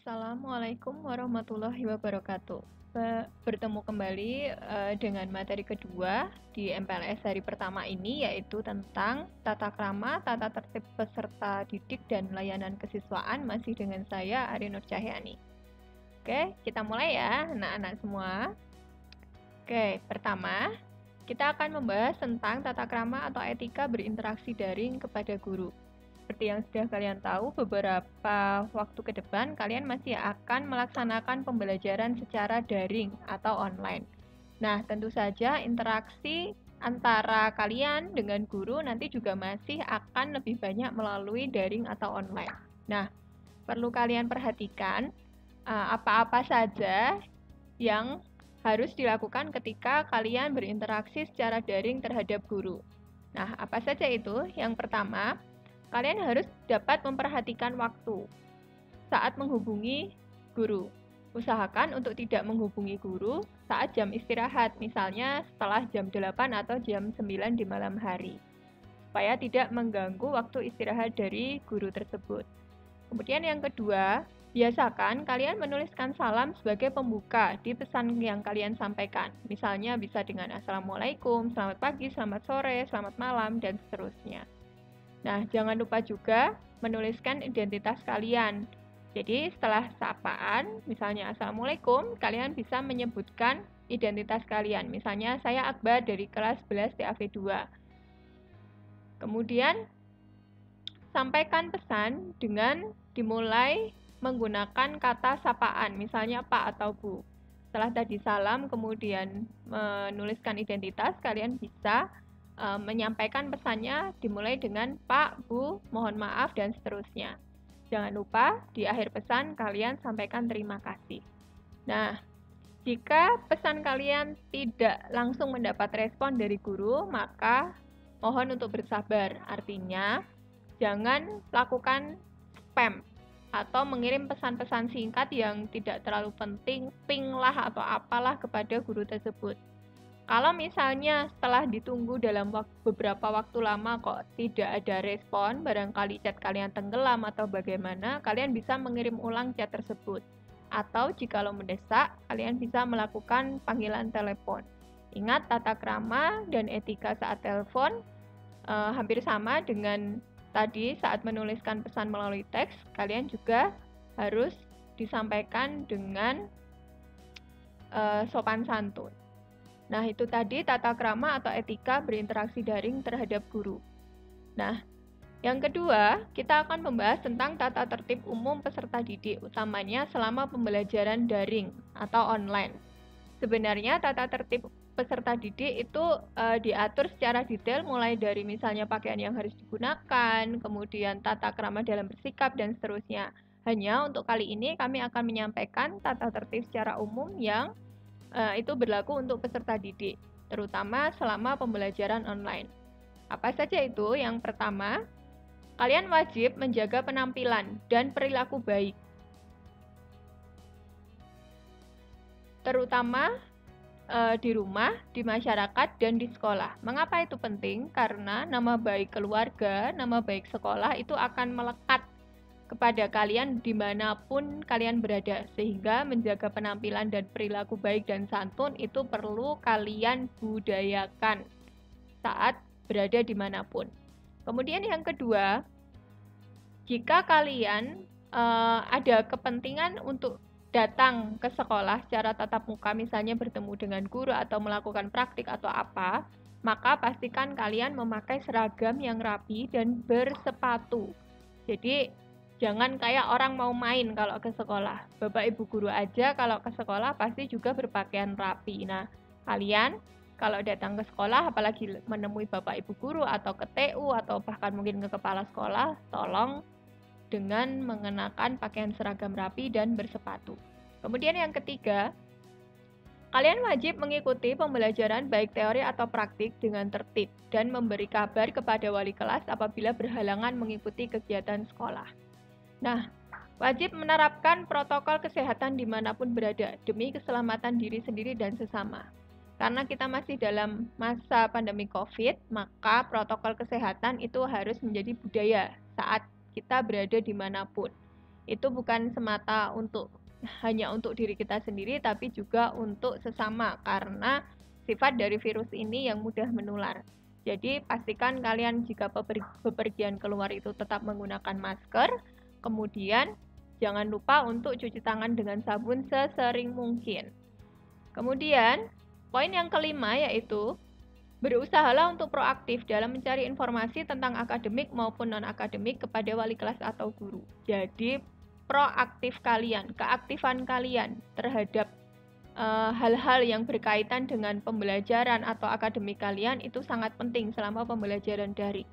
Assalamualaikum warahmatullahi wabarakatuh. Bertemu kembali dengan materi kedua di MPLS hari pertama ini, yaitu tentang tata krama, tata tertib peserta didik dan layanan kesiswaan, masih dengan saya Ari Nur Cahyani. Oke, kita mulai ya anak-anak semua. Oke, pertama kita akan membahas tentang tata krama atau etika berinteraksi daring kepada guru. Seperti yang sudah kalian tahu, beberapa waktu ke depan kalian masih akan melaksanakan pembelajaran secara daring atau online. Nah, tentu saja interaksi antara kalian dengan guru nanti juga masih akan lebih banyak melalui daring atau online. Nah, perlu kalian perhatikan apa-apa saja yang harus dilakukan ketika kalian berinteraksi secara daring terhadap guru. Nah, apa saja itu? Yang pertama, kalian harus dapat memperhatikan waktu saat menghubungi guru. Usahakan untuk tidak menghubungi guru saat jam istirahat, misalnya setelah jam 8 atau jam 9 di malam hari, supaya tidak mengganggu waktu istirahat dari guru tersebut. Kemudian yang kedua, biasakan kalian menuliskan salam sebagai pembuka di pesan yang kalian sampaikan. Misalnya bisa dengan Assalamualaikum, selamat pagi, selamat sore, selamat malam, dan seterusnya. Nah, jangan lupa juga menuliskan identitas kalian. Jadi, setelah sapaan, misalnya Assalamualaikum, kalian bisa menyebutkan identitas kalian. Misalnya, saya Akbar dari kelas 11 TAV 2. Kemudian, sampaikan pesan dengan dimulai menggunakan kata sapaan, misalnya Pak atau Bu. Setelah tadi salam, kemudian menuliskan identitas, kalian bisa menyampaikan pesannya dimulai dengan Pak, Bu, mohon maaf, dan seterusnya. Jangan lupa di akhir pesan kalian sampaikan terima kasih. Nah, jika pesan kalian tidak langsung mendapat respon dari guru, maka mohon untuk bersabar. Artinya, jangan lakukan spam atau mengirim pesan-pesan singkat yang tidak terlalu penting, ping lah atau apalah kepada guru tersebut. Kalau misalnya setelah ditunggu dalam beberapa waktu lama kok tidak ada respon, barangkali chat kalian tenggelam atau bagaimana, kalian bisa mengirim ulang chat tersebut. Atau jikalau mendesak, kalian bisa melakukan panggilan telepon. Ingat, tata krama dan etika saat telepon hampir sama dengan tadi saat menuliskan pesan melalui teks, kalian juga harus disampaikan dengan sopan santun. Nah, itu tadi tata krama atau etika berinteraksi daring terhadap guru. Nah, yang kedua, kita akan membahas tentang tata tertib umum peserta didik, utamanya selama pembelajaran daring atau online. Sebenarnya tata tertib peserta didik itu diatur secara detail mulai dari misalnya pakaian yang harus digunakan, kemudian tata krama dalam bersikap, dan seterusnya. Hanya untuk kali ini kami akan menyampaikan tata tertib secara umum yang itu berlaku untuk peserta didik, terutama selama pembelajaran online. Apa saja itu? Yang pertama, kalian wajib menjaga penampilan dan perilaku baik, terutama di rumah, di masyarakat, dan di sekolah. Mengapa itu penting? Karena nama baik keluarga, nama baik sekolah itu akan melekat kepada kalian dimanapun kalian berada, sehingga menjaga penampilan dan perilaku baik dan santun itu perlu kalian budayakan saat berada dimanapun. Kemudian yang kedua, jika kalian ada kepentingan untuk datang ke sekolah secara tatap muka, misalnya bertemu dengan guru atau melakukan praktik atau apa, maka pastikan kalian memakai seragam yang rapi dan bersepatu. Jadi, jangan kayak orang mau main kalau ke sekolah. Bapak Ibu guru aja kalau ke sekolah pasti juga berpakaian rapi. Nah, kalian kalau datang ke sekolah, apalagi menemui Bapak Ibu guru atau ke TU atau bahkan mungkin ke kepala sekolah, tolong dengan mengenakan pakaian seragam rapi dan bersepatu. Kemudian yang ketiga, kalian wajib mengikuti pembelajaran baik teori atau praktik dengan tertib dan memberi kabar kepada wali kelas apabila berhalangan mengikuti kegiatan sekolah. Nah, wajib menerapkan protokol kesehatan dimanapun berada demi keselamatan diri sendiri dan sesama. Karena kita masih dalam masa pandemi COVID, maka protokol kesehatan itu harus menjadi budaya saat kita berada dimanapun. Itu bukan semata hanya untuk diri kita sendiri, tapi juga untuk sesama, karena sifat dari virus ini yang mudah menular. Jadi pastikan kalian jika bepergian keluar itu tetap menggunakan masker, kemudian jangan lupa untuk cuci tangan dengan sabun sesering mungkin. Kemudian, poin yang kelima yaitu berusahalah untuk proaktif dalam mencari informasi tentang akademik maupun non-akademik kepada wali kelas atau guru. Jadi, proaktif kalian, keaktifan kalian terhadap hal-hal yang berkaitan dengan pembelajaran atau akademik kalian itu sangat penting selama pembelajaran daring.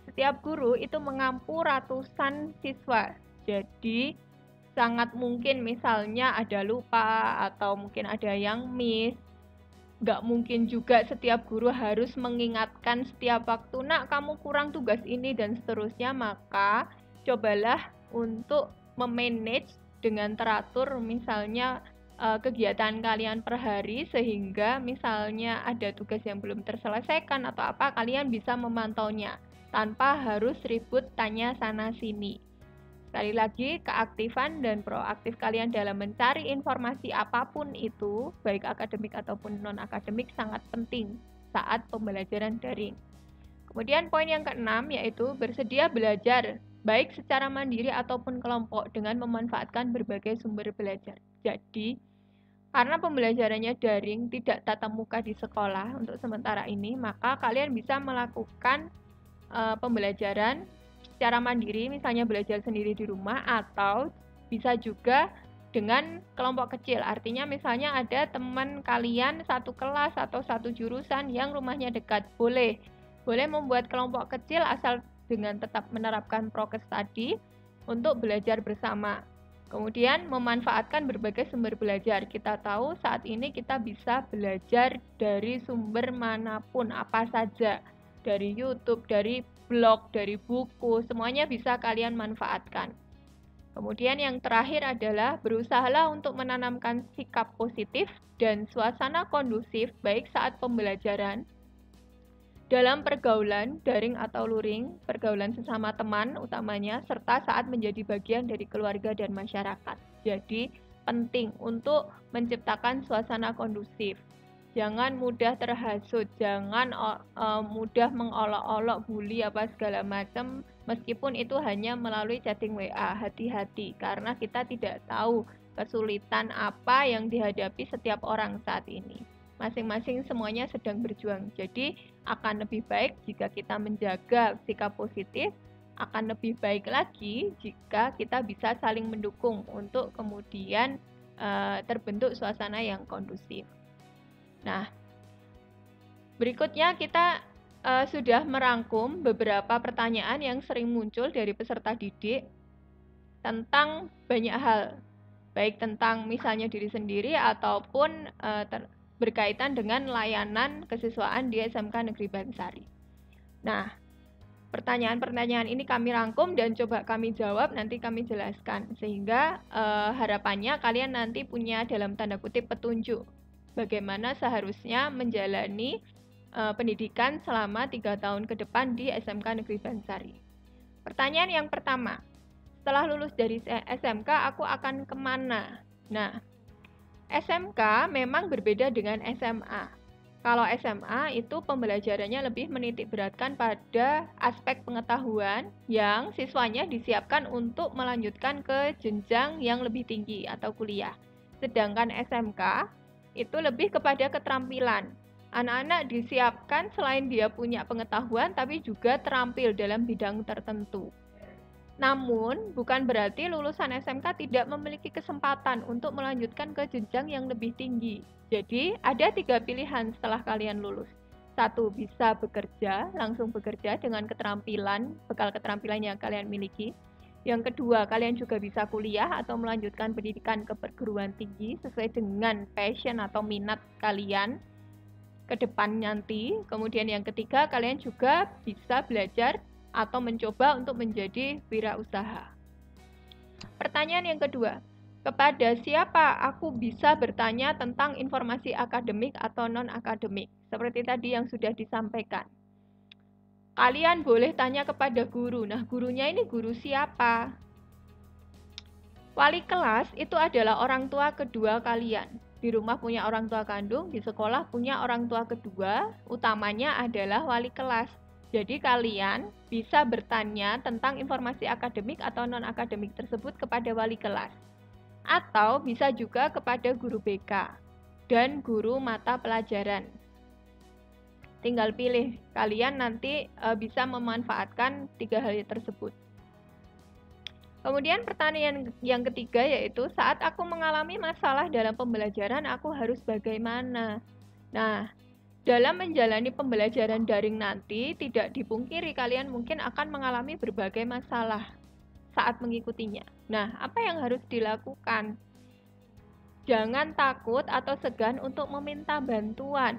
Setiap guru itu mengampu ratusan siswa. Jadi, sangat mungkin misalnya ada lupa atau mungkin ada yang miss. Nggak mungkin juga setiap guru harus mengingatkan setiap waktu, nak kamu kurang tugas ini dan seterusnya. Maka cobalah untuk memanage dengan teratur misalnya kegiatan kalian per hari, sehingga misalnya ada tugas yang belum terselesaikan atau apa, kalian bisa memantaunya tanpa harus ribut tanya sana sini. Sekali lagi, keaktifan dan proaktif kalian dalam mencari informasi apapun itu, baik akademik ataupun non-akademik, sangat penting saat pembelajaran daring. Kemudian poin yang keenam yaitu bersedia belajar, baik secara mandiri ataupun kelompok dengan memanfaatkan berbagai sumber belajar. Jadi, karena pembelajarannya daring, tidak tatap muka di sekolah untuk sementara ini, maka kalian bisa melakukan pembelajaran secara mandiri, misalnya belajar sendiri di rumah, atau bisa juga dengan kelompok kecil. Artinya misalnya ada teman kalian satu kelas atau satu jurusan yang rumahnya dekat, boleh membuat kelompok kecil asal dengan tetap menerapkan prokes tadi untuk belajar bersama. Kemudian memanfaatkan berbagai sumber belajar. Kita tahu saat ini kita bisa belajar dari sumber manapun, apa saja. Dari YouTube, dari blog, dari buku, semuanya bisa kalian manfaatkan. Kemudian yang terakhir adalah berusahalah untuk menanamkan sikap positif dan suasana kondusif baik saat pembelajaran, dalam pergaulan, daring atau luring, pergaulan sesama teman utamanya, serta saat menjadi bagian dari keluarga dan masyarakat. Jadi, penting untuk menciptakan suasana kondusif. Jangan mudah terhasut, jangan mudah mengolok-olok, bully apa segala macam, meskipun itu hanya melalui chatting WA. Hati-hati, karena kita tidak tahu kesulitan apa yang dihadapi setiap orang saat ini. Masing-masing semuanya sedang berjuang. Jadi akan lebih baik jika kita menjaga sikap positif, akan lebih baik lagi jika kita bisa saling mendukung untuk kemudian terbentuk suasana yang kondusif. Nah, berikutnya kita sudah merangkum beberapa pertanyaan yang sering muncul dari peserta didik tentang banyak hal, baik tentang misalnya diri sendiri ataupun berkaitan dengan layanan kesiswaan di SMK Negeri Bansari. Nah, pertanyaan-pertanyaan ini kami rangkum dan coba kami jawab, nanti kami jelaskan. Sehingga harapannya kalian nanti punya dalam tanda kutip petunjuk bagaimana seharusnya menjalani pendidikan selama 3 tahun ke depan di SMK Negeri Bansari. Pertanyaan yang pertama, setelah lulus dari SMK aku akan kemana? Nah, SMK memang berbeda dengan SMA. Kalau SMA itu pembelajarannya lebih menitik beratkan pada aspek pengetahuan yang siswanya disiapkan untuk melanjutkan ke jenjang yang lebih tinggi atau kuliah. Sedangkan SMK itu lebih kepada keterampilan. Anak-anak disiapkan selain dia punya pengetahuan tapi juga terampil dalam bidang tertentu. Namun, bukan berarti lulusan SMK tidak memiliki kesempatan untuk melanjutkan ke jenjang yang lebih tinggi. Jadi, ada 3 pilihan setelah kalian lulus. 1, bisa bekerja, langsung bekerja dengan keterampilan, bekal keterampilan yang kalian miliki. Yang kedua, kalian juga bisa kuliah atau melanjutkan pendidikan ke perguruan tinggi sesuai dengan passion atau minat kalian ke depan nanti. Kemudian yang ketiga, kalian juga bisa belajar atau mencoba untuk menjadi wirausaha. Pertanyaan yang kedua, kepada siapa aku bisa bertanya tentang informasi akademik atau non-akademik? Seperti tadi yang sudah disampaikan. Kalian boleh tanya kepada guru. Nah, gurunya ini guru siapa? Wali kelas itu adalah orang tua kedua kalian. Di rumah punya orang tua kandung, di sekolah punya orang tua kedua, utamanya adalah wali kelas. Jadi kalian bisa bertanya tentang informasi akademik atau non-akademik tersebut kepada wali kelas. Atau bisa juga kepada guru BK dan guru mata pelajaran. Tinggal pilih, kalian nanti bisa memanfaatkan 3 hal tersebut. Kemudian pertanyaan yang ketiga yaitu, saat aku mengalami masalah dalam pembelajaran, aku harus bagaimana? Nah, dalam menjalani pembelajaran daring nanti, tidak dipungkiri kalian mungkin akan mengalami berbagai masalah saat mengikutinya. Nah, apa yang harus dilakukan? Jangan takut atau segan untuk meminta bantuan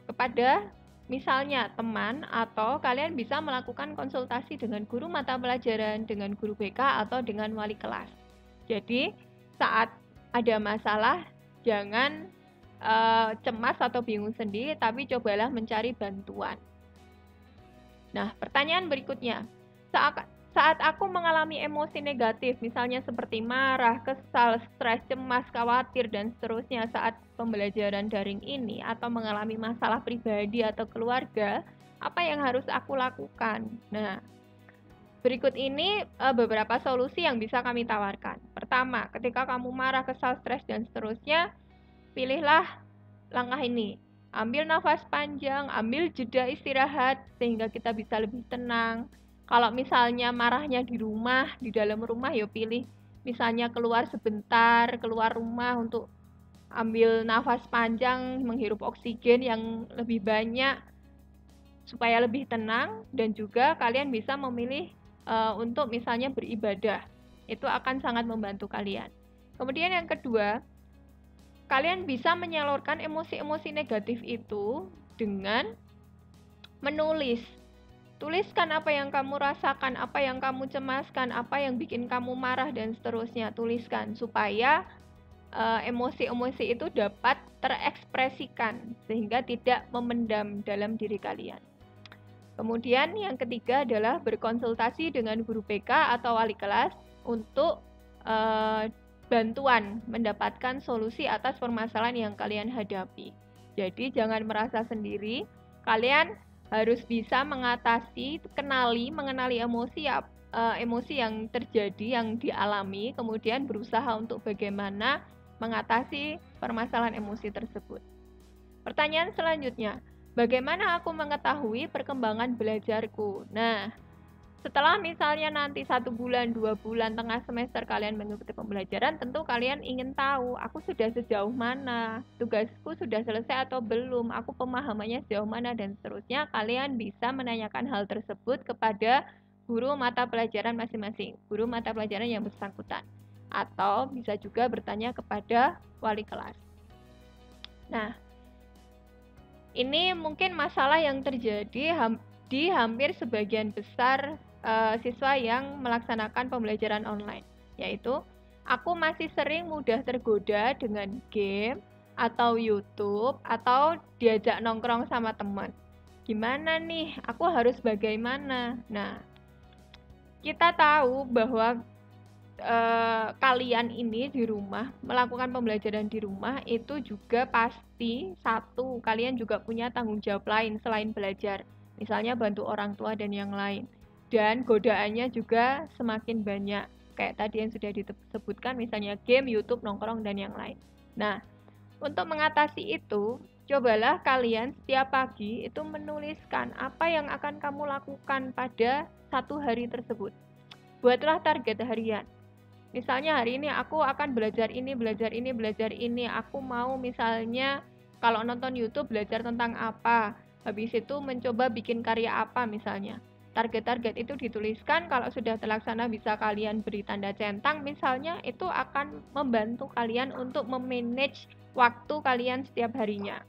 kepada misalnya teman, atau kalian bisa melakukan konsultasi dengan guru mata pelajaran, dengan guru BK, atau dengan wali kelas. Jadi saat ada masalah, jangan cemas atau bingung sendiri, tapi cobalah mencari bantuan. Nah, pertanyaan berikutnya, saat aku mengalami emosi negatif, misalnya seperti marah, kesal, stres, cemas, khawatir, dan seterusnya saat pembelajaran daring ini, atau mengalami masalah pribadi atau keluarga, apa yang harus aku lakukan? Nah, berikut ini beberapa solusi yang bisa kami tawarkan. Pertama, ketika kamu marah, kesal, stres, dan seterusnya, pilihlah langkah ini. Ambil nafas panjang, ambil jeda istirahat, sehingga kita bisa lebih tenang. Kalau misalnya marahnya di rumah, di dalam rumah, ya pilih misalnya keluar sebentar, keluar rumah untuk ambil nafas panjang, menghirup oksigen yang lebih banyak supaya lebih tenang. Dan juga kalian bisa memilih untuk misalnya beribadah. Itu akan sangat membantu kalian. Kemudian yang kedua, kalian bisa menyalurkan emosi-emosi negatif itu dengan menulis. Tuliskan apa yang kamu rasakan, apa yang kamu cemaskan, apa yang bikin kamu marah, dan seterusnya. Tuliskan supaya emosi-emosi itu dapat terekspresikan sehingga tidak memendam dalam diri kalian. Kemudian yang ketiga adalah berkonsultasi dengan guru BK atau wali kelas untuk bantuan mendapatkan solusi atas permasalahan yang kalian hadapi. Jadi jangan merasa sendiri, kalian harus bisa mengatasi, mengenali emosi yang terjadi, yang dialami, kemudian berusaha untuk bagaimana mengatasi permasalahan emosi tersebut. Pertanyaan selanjutnya, bagaimana aku mengetahui perkembangan belajarku? Nah, setelah misalnya nanti 1 bulan, 2 bulan, tengah semester kalian mengikuti pembelajaran, tentu kalian ingin tahu, aku sudah sejauh mana, tugasku sudah selesai atau belum, aku pemahamannya sejauh mana, dan seterusnya. Kalian bisa menanyakan hal tersebut kepada guru mata pelajaran masing-masing, guru mata pelajaran yang bersangkutan. Atau bisa juga bertanya kepada wali kelas. Nah, ini mungkin masalah yang terjadi di hampir sebagian besar siswa yang melaksanakan pembelajaran online, yaitu aku masih sering mudah tergoda dengan game atau YouTube atau diajak nongkrong sama teman. Gimana nih? Aku harus bagaimana? Nah, kita tahu bahwa kalian ini di rumah melakukan pembelajaran di rumah itu juga pasti satu, kalian juga punya tanggung jawab lain selain belajar, misalnya bantu orang tua dan yang lain. Dan godaannya juga semakin banyak, kayak tadi yang sudah disebutkan, misalnya game, YouTube, nongkrong, dan yang lain. Nah, untuk mengatasi itu, cobalah kalian setiap pagi itu menuliskan apa yang akan kamu lakukan pada 1 hari tersebut. Buatlah target harian. Misalnya hari ini aku akan belajar ini, belajar ini, belajar ini. Aku mau misalnya kalau nonton YouTube belajar tentang apa. Habis itu mencoba bikin karya apa misalnya. Target-target itu dituliskan, kalau sudah terlaksana bisa kalian beri tanda centang misalnya, itu akan membantu kalian untuk memanage waktu kalian setiap harinya.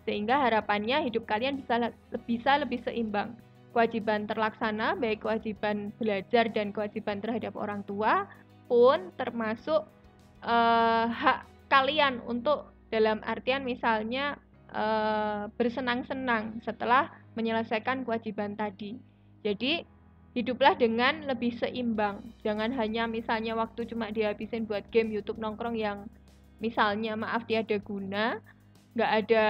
Sehingga harapannya hidup kalian bisa lebih seimbang. Kewajiban terlaksana, baik kewajiban belajar dan kewajiban terhadap orang tua, pun termasuk hak kalian untuk dalam artian misalnya bersenang-senang setelah menyelesaikan kewajiban tadi. Jadi hiduplah dengan lebih seimbang. Jangan hanya misalnya waktu cuma dihabisin buat game YouTube nongkrong yang misalnya maaf tiada guna, nggak ada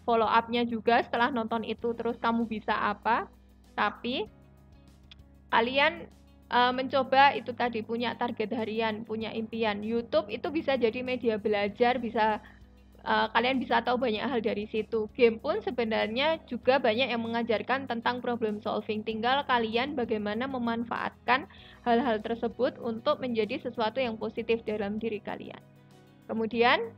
follow up-nya juga setelah nonton itu terus kamu bisa apa. Tapi kalian mencoba itu tadi punya target harian, punya impian. YouTube itu bisa jadi media belajar, bisa kalian bisa tahu banyak hal dari situ. Game pun sebenarnya juga banyak yang mengajarkan tentang problem solving. Tinggal kalian bagaimana memanfaatkan hal-hal tersebut untuk menjadi sesuatu yang positif dalam diri kalian. Kemudian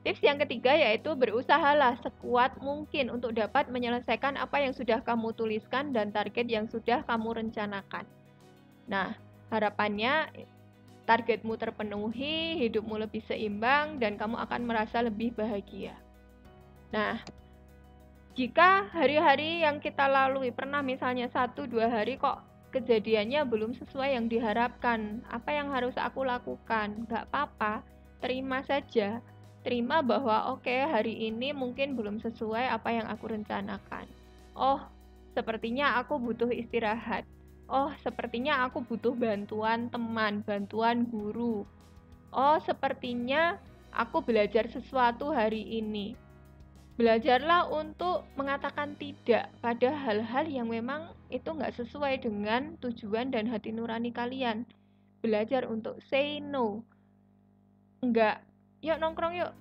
tips yang ketiga yaitu berusahalah sekuat mungkin untuk dapat menyelesaikan apa yang sudah kamu tuliskan dan target yang sudah kamu rencanakan. Nah, harapannya targetmu terpenuhi, hidupmu lebih seimbang, dan kamu akan merasa lebih bahagia. Nah, jika hari-hari yang kita lalui pernah misalnya 1-2 hari kok kejadiannya belum sesuai yang diharapkan, apa yang harus aku lakukan? Gak apa-apa, terima saja. Terima bahwa oke, hari ini mungkin belum sesuai apa yang aku rencanakan. Oh, sepertinya aku butuh istirahat. Oh, sepertinya aku butuh bantuan teman, bantuan guru. Oh, sepertinya aku belajar sesuatu hari ini. Belajarlah untuk mengatakan tidak pada hal-hal yang memang itu nggak sesuai dengan tujuan dan hati nurani kalian. Belajar untuk say no. Enggak, yuk nongkrong yuk.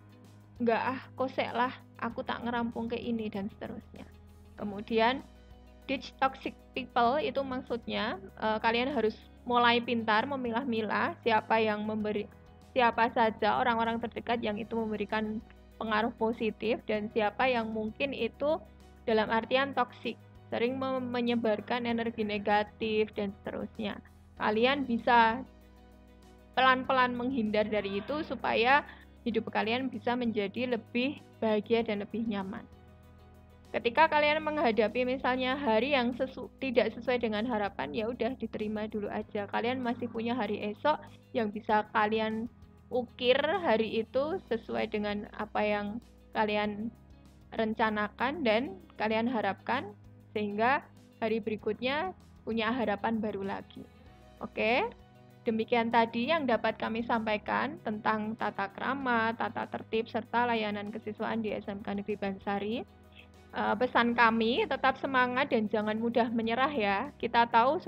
Enggak kosek lah, aku tak ngerampung ke ini dan seterusnya. Kemudian ditch toxic people itu maksudnya kalian harus mulai pintar memilah-milah siapa saja orang-orang terdekat yang itu memberikan pengaruh positif dan siapa yang mungkin itu dalam artian toksik, sering menyebarkan energi negatif dan seterusnya. Kalian bisa pelan-pelan menghindar dari itu supaya hidup kalian bisa menjadi lebih bahagia dan lebih nyaman. Ketika kalian menghadapi misalnya hari yang tidak sesuai dengan harapan, ya udah diterima dulu aja. Kalian masih punya hari esok yang bisa kalian ukir hari itu sesuai dengan apa yang kalian rencanakan dan kalian harapkan, sehingga hari berikutnya punya harapan baru lagi. Oke, demikian tadi yang dapat kami sampaikan tentang tata krama, tata tertib, serta layanan kesiswaan di SMK Negeri Bansari. Pesan kami tetap semangat dan jangan mudah menyerah ya. Kita tahu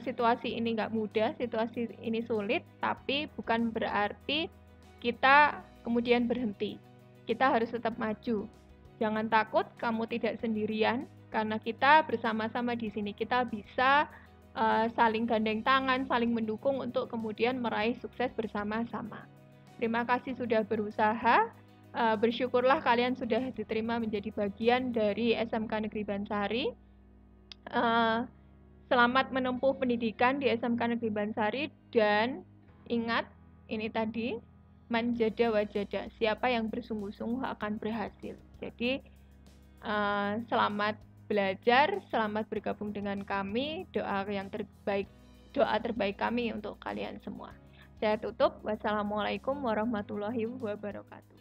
situasi ini nggak mudah, situasi ini sulit, tapi bukan berarti kita kemudian berhenti. Kita harus tetap maju. Jangan takut, kamu tidak sendirian, karena kita bersama-sama di sini. Kita bisa saling gandeng tangan, saling mendukung untuk kemudian meraih sukses bersama-sama. Terima kasih sudah berusaha. Bersyukurlah kalian sudah diterima menjadi bagian dari SMK Negeri Bansari. Selamat menempuh pendidikan di SMK Negeri Bansari dan ingat ini tadi manjada wajada, siapa yang bersungguh-sungguh akan berhasil. Jadi selamat belajar, selamat bergabung dengan kami. Doa terbaik kami untuk kalian semua. Saya tutup. Wassalamualaikum warahmatullahi wabarakatuh.